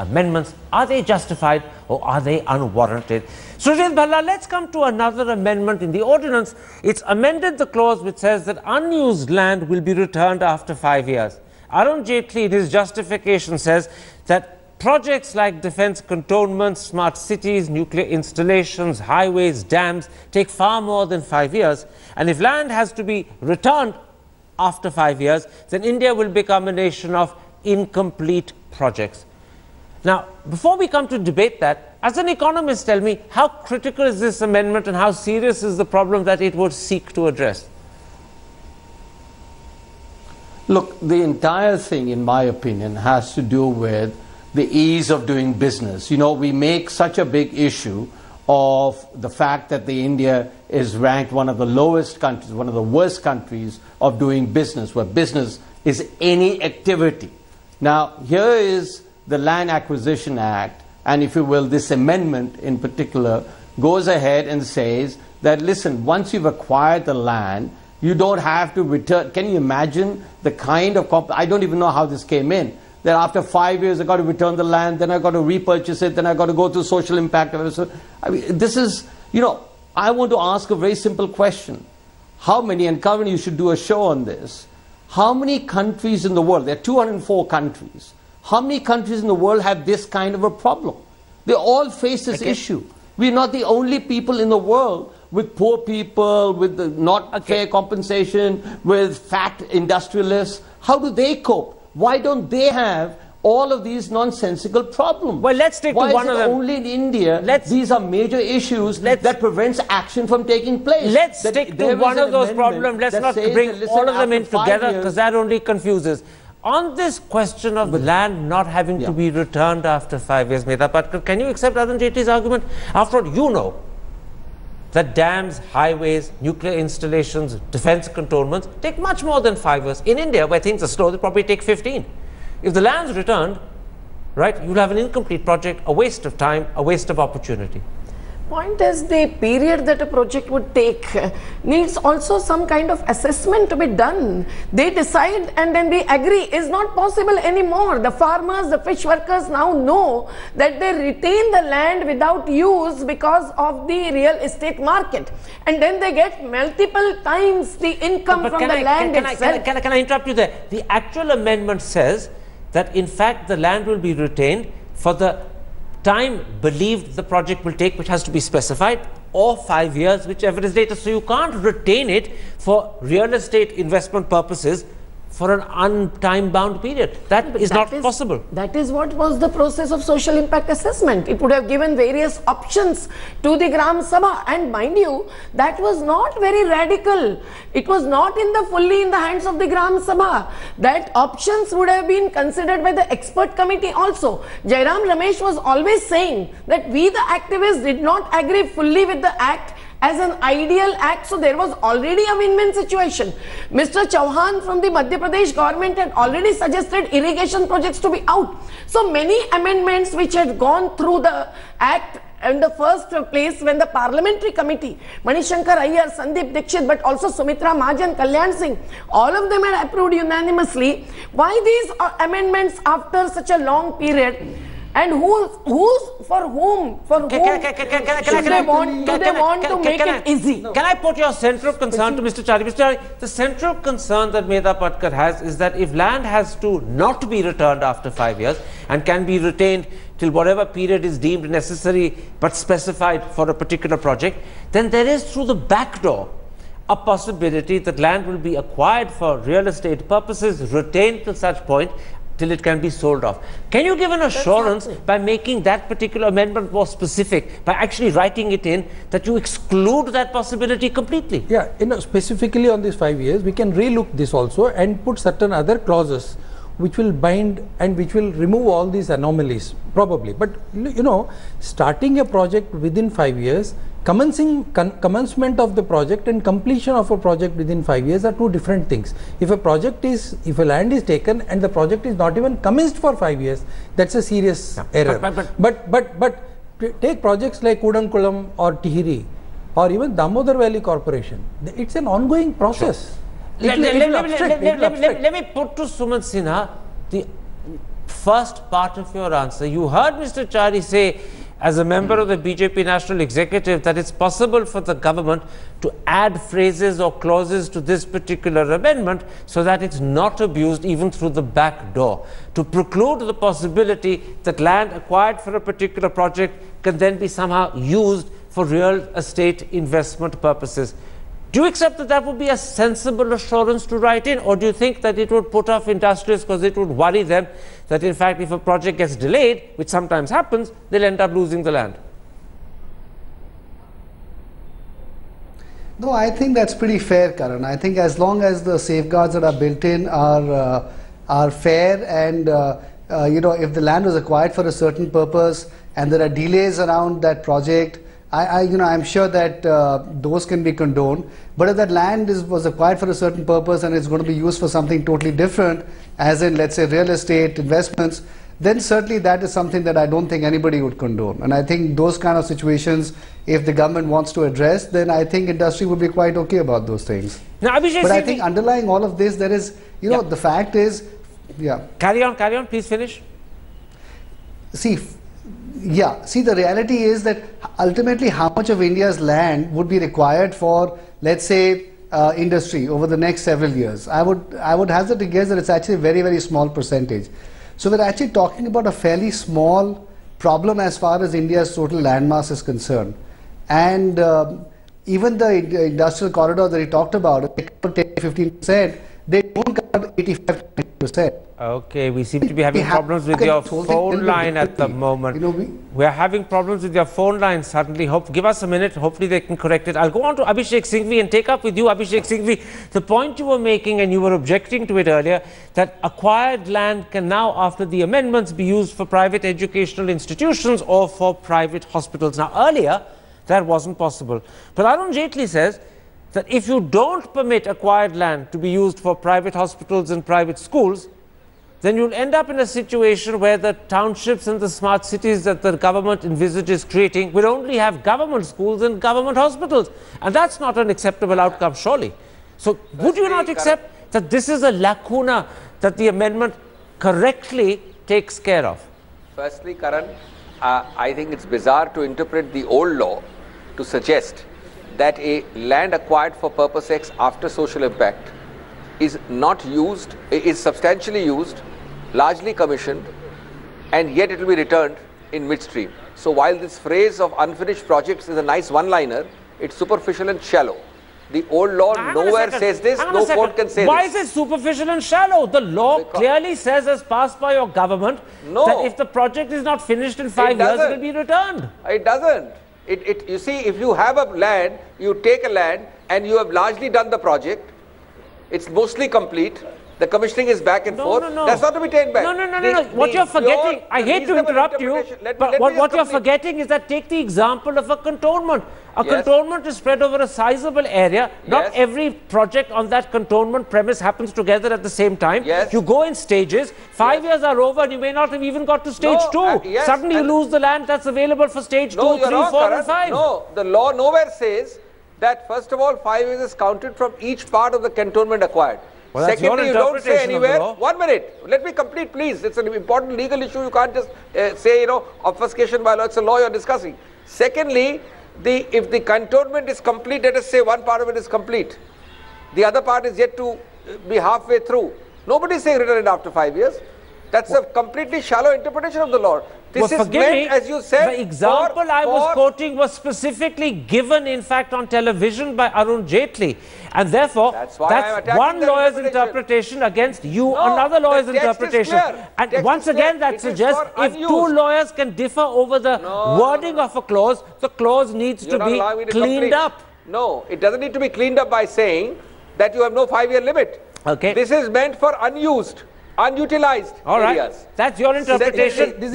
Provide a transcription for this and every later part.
amendments, are they justified or are they unwarranted? Sujit Bhalla, let's come to another amendment in the ordinance. It's amended the clause which says that unused land will be returned after 5 years. Arun Jaitley in his justification says that projects like defense cantonments, smart cities, nuclear installations, highways, dams take far more than 5 years. And if land has to be returned after 5 years, then India will become a nation of incomplete projects. Now, before we come to debate that, as an economist, tell me, how critical is this amendment and how serious is the problem that it would seek to address? Look, the entire thing, in my opinion, has to do with the ease of doing business. You know, we make such a big issue of the fact that India is ranked one of the lowest countries, one of the worst countries of doing business, where business is any activity. Now, here is the Land Acquisition Act, and if you will, this amendment in particular goes ahead and says that, listen, once you've acquired the land, you don't have to return. Can you imagine the kind of, I don't even know how this came in, that after 5 years I got to return the land, then I got to repurchase it, then I got to go through social impact. I mean, this is, you know, I want to ask a very simple question. How many, and Karan, you should do a show on this, how many countries in the world, there are 204 countries, how many countries in the world have this kind of a problem? They all face this issue. We're not the only people in the world with poor people, with the not fair compensation, with fat industrialists. How do they cope? Why don't they have all of these nonsensical problems? Well, let's take one of them. Only in India, these are major issues that prevents action from taking place. Let's stick to one of those problems. Let's not bring all of them in together, because that only confuses. On this question of land not having to be returned after 5 years, Medha Patkar, can you accept Arun Jaitley's argument? After all, you know that dams, highways, nuclear installations, defense cantonments take much more than 5 years. In India, where things are slow, they probably take 15. If the land's returned, right, you'll have an incomplete project, a waste of time, a waste of opportunity. Point is, the period that a project would take needs also some kind of assessment to be done. They decide and then we agree is not possible anymore. The farmers, the fish workers now know that they retain the land without use because of the real estate market, and then they get multiple times the income from the land itself. Can I interrupt you there? The actual amendment says that in fact the land will be retained for the time believed the project will take, which has to be specified, or 5 years, whichever is later. So you can't retain it for real estate investment purposes for an untime-bound period. That is not possible. That is what was the process of social impact assessment. It would have given various options to the Gram Sabha, and mind you, that was not very radical. It was not fully in the hands of the Gram Sabha. That options would have been considered by the expert committee also. Jairam Ramesh was always saying that we, the activists, did not agree fully with the act as an ideal act, so there was already a win-win situation. Mr. Chauhan from the Madhya Pradesh government had already suggested irrigation projects to be out. So many amendments which had gone through the act in the first place when the parliamentary committee, Manishankar Iyer, Sandeep Dixit, but also Sumitra Mahajan, Kalyan Singh, all of them had approved unanimously. Why these amendments after such a long period? And for whom should they want to make it easy? Can I put your central concern to Mr. Chari? Mr. Chari, the central concern that Medha Patkar has is that if land has to not be returned after 5 years and can be retained till whatever period is deemed necessary but specified for a particular project, then there is through the back door a possibility that land will be acquired for real estate purposes, retained till such point till it can be sold off. Can you give an assurance by making that particular amendment more specific, by actually writing it in, that you exclude that possibility completely? Yeah, specifically on these 5 years, we can relook this also and put certain other clauses which will bind and which will remove all these anomalies, probably. But you know, starting a project within 5 years, commencement of the project and completion of a project within 5 years are two different things. If a land is taken and the project is not even commenced for 5 years, that's a serious error. But take projects like Kudankulam or Tihiri or even Damodar Valley Corporation. It's an ongoing process. Let me put to Sumant Sinha the first part of your answer. You heard Mr. Chari say, as a member of the BJP National Executive, that it's possible for the government to add phrases or clauses to this particular amendment so that it's not abused even through the back door, to preclude the possibility that land acquired for a particular project can then be somehow used for real estate investment purposes. Do you accept that that would be a sensible assurance to write in, or do you think that it would put off industrialists because it would worry them that in fact if a project gets delayed, which sometimes happens, they'll end up losing the land? No, I think that's pretty fair, Karan. I think as long as the safeguards that are built in are fair, and if the land was acquired for a certain purpose and there are delays around that project, I'm sure that those can be condoned. But if that land was acquired for a certain purpose and it's going to be used for something totally different, as in, let's say, real estate investments, then certainly that is something that I don't think anybody would condone. And I think those kind of situations, if the government wants to address, then I think industry would be quite okay about those things. Now, Abhishek, but I think underlying all of this, there is, the fact is, Carry on, please finish. See, the reality is that ultimately how much of India's land would be required for, let's say, industry over the next several years. I would hazard to guess that it's actually a very, very small percentage. So we're actually talking about a fairly small problem as far as India's total landmass is concerned. And even the industrial corridor that he talked about, they could take 15%, they don't cover 85%. Okay, we seem to be having problems with your phone line at the moment. We are having problems with your phone line suddenly. Give us a minute, hopefully they can correct it. I'll go on to Abhishek Singhvi and take up with you, Abhishek Singhvi, the point you were making, and you were objecting to it earlier, that acquired land can now, after the amendments, be used for private educational institutions or for private hospitals. Now, earlier, that wasn't possible. But Arun Jaitley says that if you don't permit acquired land to be used for private hospitals and private schools, then you'll end up in a situation where the townships and the smart cities that the government envisages creating will only have government schools and government hospitals. And that's not an acceptable outcome, surely. So would you not accept that this is a lacuna that the amendment correctly takes care of? Firstly, Karan, I think it's bizarre to interpret the old law to suggest that a land acquired for purpose X after social impact is not used, is substantially used, largely commissioned, and yet it will be returned in midstream. So while this phrase of unfinished projects is a nice one-liner, it's superficial and shallow. The old law nowhere says this, no court can say this. Why is it superficial and shallow? The law clearly says, as passed by your government, that if the project is not finished in 5 years, it will be returned. It doesn't. You see, if you have a land, you take a land and you have largely done the project, it's mostly complete, the commissioning is back and forth. That's not to be taken back. No. What you're forgetting, I hate to interrupt you, but what you're forgetting is that take the example of a cantonment. A cantonment is spread over a sizable area. Not every project on that cantonment premise happens together at the same time. You go in stages. 5 years are over and you may not have even got to stage 2. Suddenly you lose the land that's available for stage 2, 3, 4 and 5. No, the law nowhere says that first of all 5 years is counted from each part of the cantonment acquired. Well, secondly, you don't say anywhere. 1 minute. Let me complete, please. It's an important legal issue. You can't just say, obfuscation by law. It's a law you're discussing. Secondly, if the cantonment is complete, let us say one part of it is complete. The other part is yet to be halfway through. Nobody is saying return it after 5 years. That's a completely shallow interpretation of the law. This is meant, as you said, the example I was quoting was specifically given, in fact, on television by Arun Jaitley. And therefore, that's one lawyer's interpretation against another lawyer's interpretation. And once again, that suggests if two lawyers can differ over the wording of a clause, the clause needs to be cleaned up. No, it doesn't need to be cleaned up by saying that you have no 5-year limit. Okay. This is meant for unutilized areas. That's your interpretation. This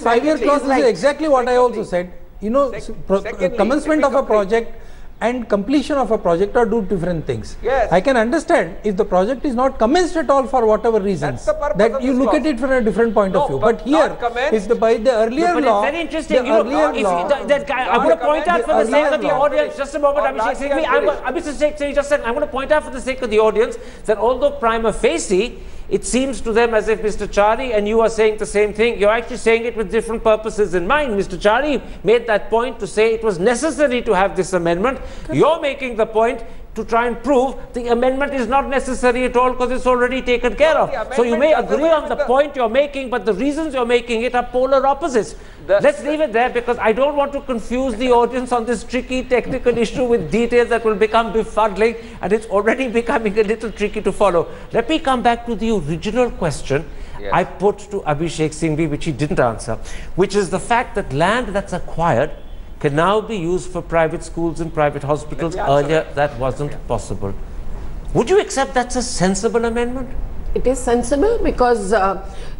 5-year clause is exactly what I also said. Commencement of a project and completion of a project are two different things. I can understand if the project is not commenced at all for whatever reasons, that you look at it from a different point of view. But here, if by the earlier law, it's very interesting. I'm going to point out for the sake of the audience, just a moment, Abhishek Singhvi, I'm going to point out for the sake of the audience that although prima facie, it seems to them as if Mr. Chari and you are saying the same thing. You're actually saying it with different purposes in mind. Mr. Chari made that point to say it was necessary to have this amendment. You're making the point to try and prove the amendment is not necessary at all because it's already taken care of. So you may agree on the point you're making, but the reasons you're making it are polar opposites. Let's leave it there because I don't want to confuse the audience on this tricky technical issue with details that will become befuddling, and it's already becoming a little tricky to follow. Let me come back to the original question I put to Abhishek Singhvi, which he didn't answer, which is the fact that land that's acquired can now be used for private schools and private hospitals. Earlier, that wasn't possible. Would you accept that's a sensible amendment? It is sensible because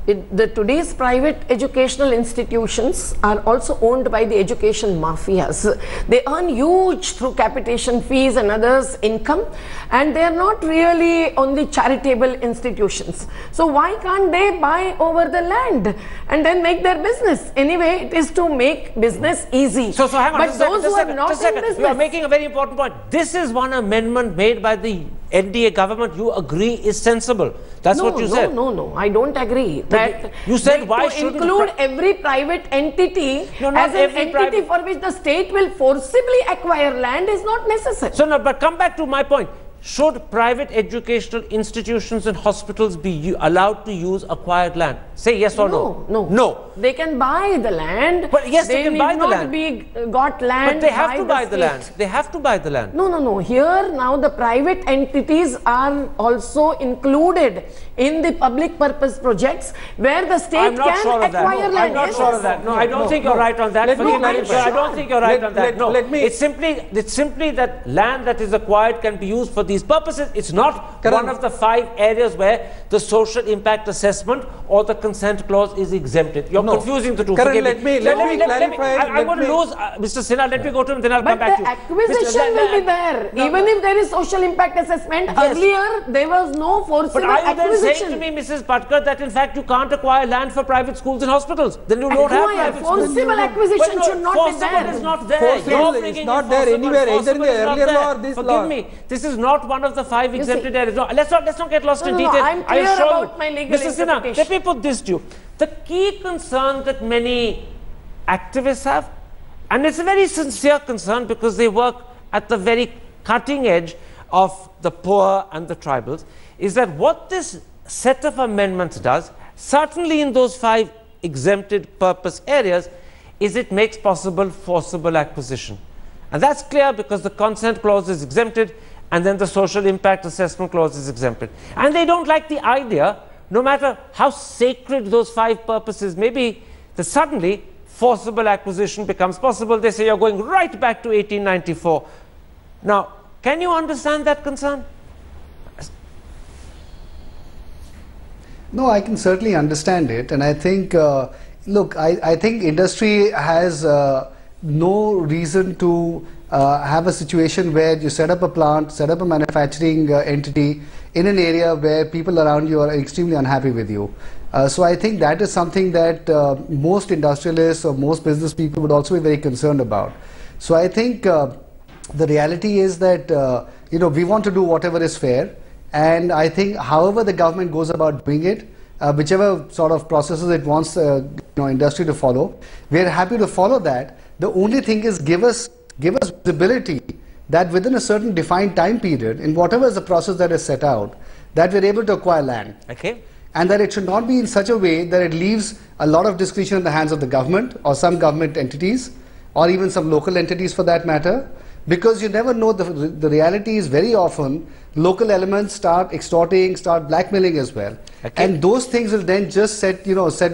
today's private educational institutions are also owned by the education mafias. They earn huge through capitation fees and others income, and they are not really only charitable institutions. So why can't they buy over the land and then make their business? Anyway, it is to make business easy. So hang on, but those who are not in business, you are making a very important point. This is one amendment made by the NDA government you agree is sensible. That's what you said. No, I don't agree. That you said why should include every private entity as an entity for which the state will forcibly acquire land is not necessary. So no, but come back to my point. Should private educational institutions and hospitals be allowed to use acquired land? Say yes or no. No. They can buy the land. But yes, they can buy the land. Be got land. But they have to buy the land. They have to buy the land. No. Here now the private entities are also included in the public purpose projects where the state can acquire land. I'm not sure of that. No, I don't think you're right on that. I don't think you're right on that. No, it's simply that land that is acquired can be used for these purposes. It's not one of the 5 areas where the social impact assessment or the consent clause is exempted. You're confusing the two. Karan, let me clarify. I'm going to lose Mr. Sinha. Let me go to him, then I'll come back to you. But the acquisition will be there. Even if there is social impact assessment, earlier there was no forcible acquisition. But are you then saying to me, Mrs. Patkar, that in fact you can't acquire land for private schools and hospitals? Then you don't have private schools. Forcible acquisition should not be there. Forcible is not there. It's not there anywhere, either in the earlier law or this law. Forgive me. This is not one of the 5 exempted areas. No, let's not get lost in detail. I'm clear about my legal interpretation. Mr. Sinha, let me put this to you. The key concern that many activists have, and it's a very sincere concern because they work at the very cutting edge of the poor and the tribals, is that what this set of amendments does, certainly in those 5 exempted purpose areas, is it makes possible forcible acquisition. And that's clear because the consent clause is exempted and then the social impact assessment clause is exempted. And they don't like the idea, no matter how sacred those 5 purposes may be, that suddenly forcible acquisition becomes possible. They say you're going right back to 1894. Now, can you understand that concern? No, I can certainly understand it, and I think, look, I think industry has no reason to have a situation where you set up a plant, set up a manufacturing entity in an area where people around you are extremely unhappy with you. So I think that is something that most industrialists or most business people would also be very concerned about. So I think the reality is that we want to do whatever is fair. And I think however the government goes about doing it, whichever sort of processes it wants industry to follow, we are happy to follow that. The only thing is give us visibility that within a certain defined time period, in whatever is the process that is set out, that we are able to acquire land. Okay. And that it should not be in such a way that it leaves a lot of discretion in the hands of the government or some government entities or even some local entities for that matter. Because you never know, the reality is very often local elements start extorting, start blackmailing as well. Okay. And those things will then just set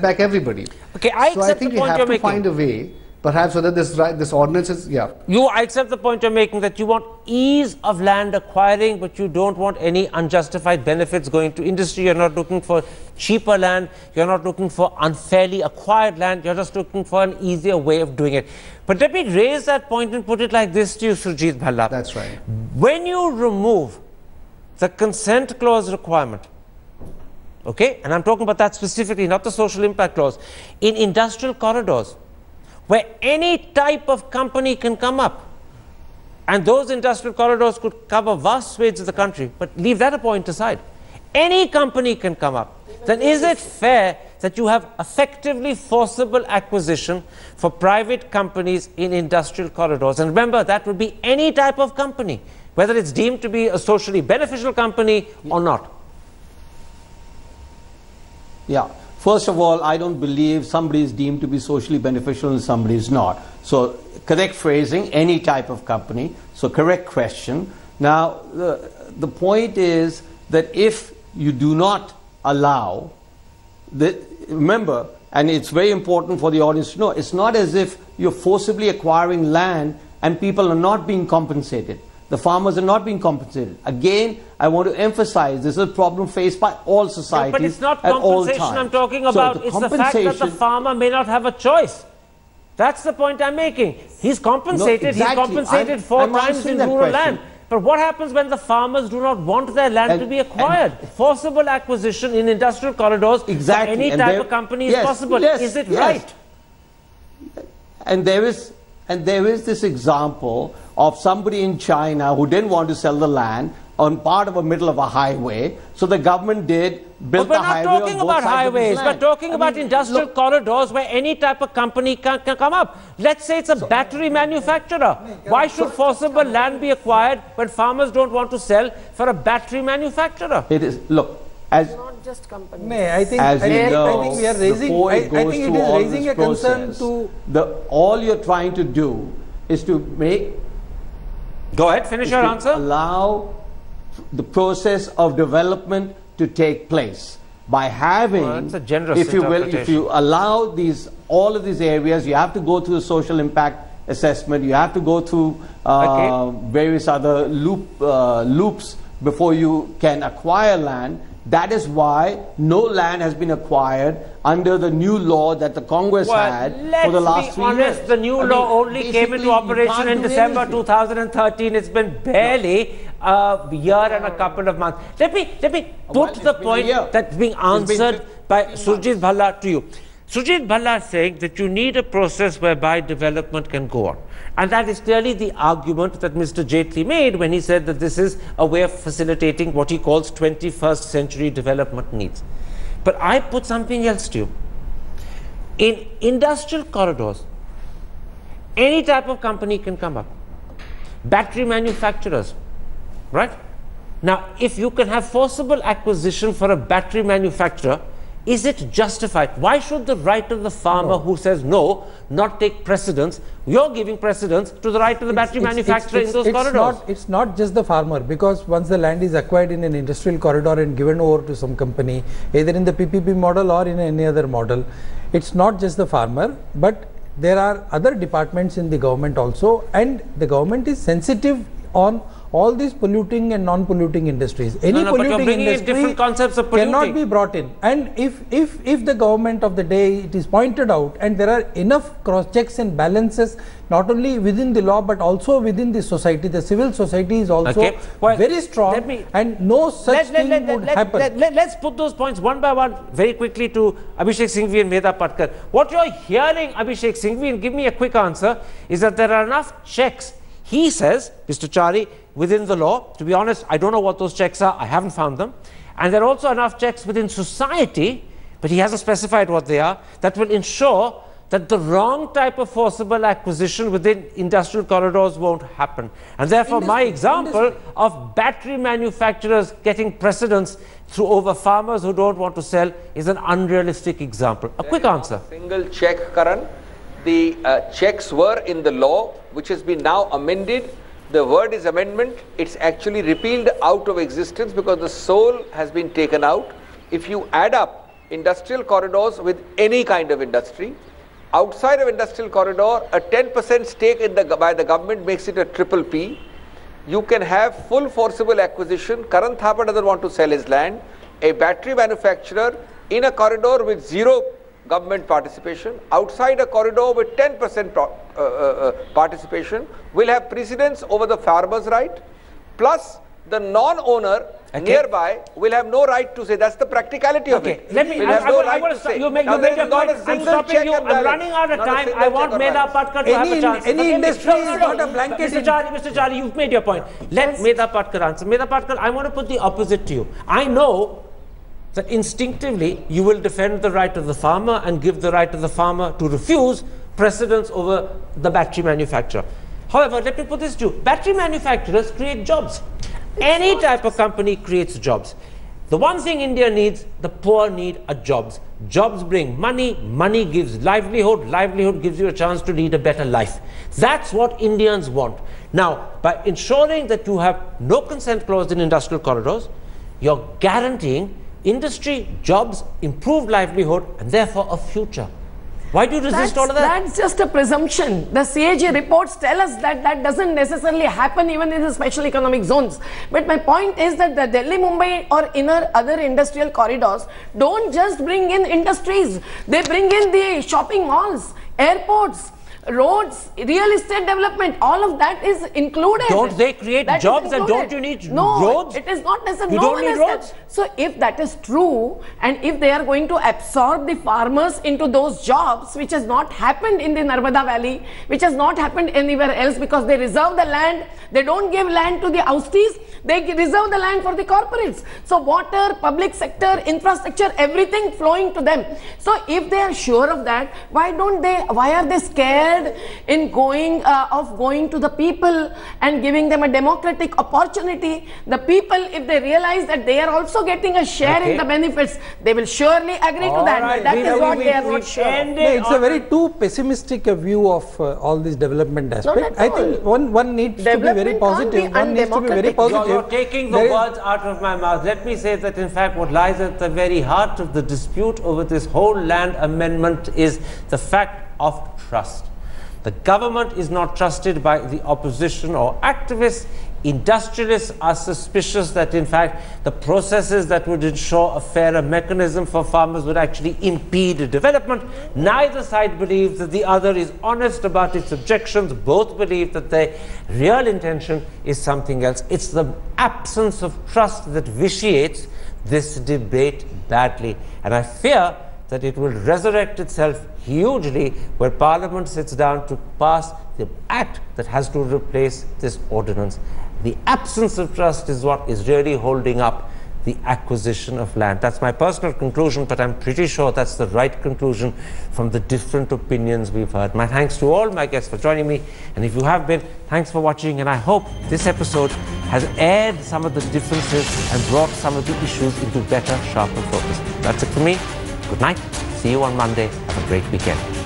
back everybody. Okay, I think we have to find a way, perhaps whether this ordinance is, I accept the point you're making that you want ease of land acquiring, but you don't want any unjustified benefits going to industry. You're not looking for cheaper land. You're not looking for unfairly acquired land. You're just looking for an easier way of doing it. But let me raise that point and put it like this to you, Surjit Bhalla. That's right. When you remove the consent clause requirement, okay, and I'm talking about that specifically, not the social impact clause, in industrial corridors, where any type of company can come up, and those industrial corridors could cover vast swathes of the country, but leave that a point aside. any company can come up, then is it fair that you have effectively forcible acquisition for private companies in industrial corridors? And remember, that would be any type of company, whether it's deemed to be a socially beneficial company or not. Yeah. First of all, I don't believe somebody is deemed to be socially beneficial and somebody is not. So, correct phrasing, any type of company. So, correct question. Now, the point is that if you do not allow, remember, and it's very important for the audience to know, it's not as if you're forcibly acquiring land and people are not being compensated. The farmers are not being compensated. Again, I want to emphasize this is a problem faced by all societies. No, but it's not at all compensation times. I'm talking about. So it's the fact that the farmer may not have a choice. That's the point I'm making. He's compensated. No, exactly. He's compensated four times in rural land. But what happens when the farmers do not want their land to be acquired? Forcible acquisition in industrial corridors for any type of company is possible. Is it right? And there is this example of somebody in China who didn't want to sell the land on part of the middle of a highway. So the government built the highway on both sides of the land. But we're not talking about highways. We're talking about industrial corridors where any type of company can come up. Let's say it's a battery manufacturer. Why should forcible land be acquired when farmers don't want to sell for a battery manufacturer? It is, look, as not just companies. I think we are raising. I think it is raising a concern to all you're trying to do is to make. Go ahead, finish your answer. Allow the process of development to take place by having. Well, that's a generous if you will, if interpretation. you allow all of these areas, you have to go through a social impact assessment. You have to go through various other loops before you can acquire land. That is why no land has been acquired under the new law that the Congress had for the last 3 years. The new law only came into operation in December 2013. It's been barely a year and a couple of months. Let me put the point that's being answered by Surjit Bhalla to you. Surjit Bhalla is saying that you need a process whereby development can go on. And that is clearly the argument that Mr. Jaitley made when he said that this is a way of facilitating what he calls 21st century development needs. But I put something else to you. In industrial corridors, any type of company can come up. Battery manufacturers, right? Now, if you can have forcible acquisition for a battery manufacturer, is it justified? Why should the right of the farmer who says no not take precedence? You're giving precedence to the right of the battery manufacturer in those corridors. It's not just the farmer, because once the land is acquired in an industrial corridor and given over to some company, either in the PPP model or in any other model, it's not just the farmer, but there are other departments in the government also, and the government is sensitive on all these polluting and non-polluting industries. Any polluting industry cannot be brought in. And if the government of the day, it is pointed out, and there are enough cross checks and balances, not only within the law but also within the society, the civil society is also very strong, and no such thing would happen. Let's put those points one by one very quickly to Abhishek Singhvi and Veda Patkar. What you're hearing, Abhishek Singhvi, and give me a quick answer, is that there are enough checks. He says, Mr. Chari, within the law, to be honest, I don't know what those checks are, I haven't found them. And there are also enough checks within society, but he hasn't specified what they are, that will ensure that the wrong type of forcible acquisition within industrial corridors won't happen. And therefore, my example of battery manufacturers getting precedence through over farmers who don't want to sell is an unrealistic example. A quick answer. Single check, Karan. The checks were in the law, which has been now amended. The word is amendment. It's actually repealed out of existence because the soul has been taken out. If you add up industrial corridors with any kind of industry, outside of industrial corridor, a 10% stake by the government makes it a triple P. You can have full forcible acquisition. Karan Thapar doesn't want to sell his land. A battery manufacturer in a corridor with zero government participation, outside a corridor with 10% participation, will have precedence over the farmer's right, plus the non-owner nearby will have no right to say. That's the practicality of it. Let me. We'll have no right to say. You make your point. I'm stopping you. I'm running out of time. I want Medha Patkar to have a chance. Any industry is not a blanket. Mr. Charlie, you've made your point. Let Medha Patkar answer. Medha Patkar, I want to put the opposite to you. I know that instinctively you will defend the right of the farmer and give the right of the farmer to refuse precedence over the battery manufacturer. However, let me put this to you. Battery manufacturers create jobs. Any type of company creates jobs. The one thing India needs, the poor need, are jobs. Jobs bring money, money gives livelihood, livelihood gives you a chance to lead a better life. That's what Indians want. Now, by ensuring that you have no consent clause in industrial corridors, you're guaranteeing industry, jobs, improved livelihood, and therefore a future. Why do you resist all of that? That's just a presumption. The CAG reports tell us that that doesn't necessarily happen even in the special economic zones. But my point is that the Delhi, Mumbai or inner other industrial corridors don't just bring in industries. They bring in the shopping malls, airports, roads, real estate development, all of that is included. Don't they create jobs and don't you need roads? It is not necessary. You don't need roads? So if that is true, and if they are going to absorb the farmers into those jobs, which has not happened in the Narmada Valley, which has not happened anywhere else, because they reserve the land, they don't give land to the ousties, they reserve the land for the corporates. So water, public sector, infrastructure, everything flowing to them. So if they are sure of that, why are they scared in going to the people and giving them a democratic opportunity? The people, if they realize that they are also getting a share in the benefits, they will surely agree to that. Right. That is what they are not sure. It's a very too pessimistic a view of all this development aspect. I think one needs to be very positive. One needs to be very positive. You're taking the words out of my mouth. Let me say that in fact what lies at the very heart of the dispute over this whole land amendment is the fact of trust. The government is not trusted by the opposition or activists. Industrialists are suspicious that in fact the processes that would ensure a fairer mechanism for farmers would actually impede development. Neither side believes that the other is honest about its objections. Both believe that their real intention is something else. It's the absence of trust that vitiates this debate badly. And I fear that it will resurrect itself hugely where Parliament sits down to pass the act that has to replace this ordinance. The absence of trust is what is really holding up the acquisition of land. That's my personal conclusion, but I'm pretty sure that's the right conclusion from the different opinions we've heard. My thanks to all my guests for joining me, and if you have been, thanks for watching, and I hope this episode has aired some of the differences and brought some of the issues into better, sharper focus. That's it for me. Good night. See you on Monday. Have a great weekend.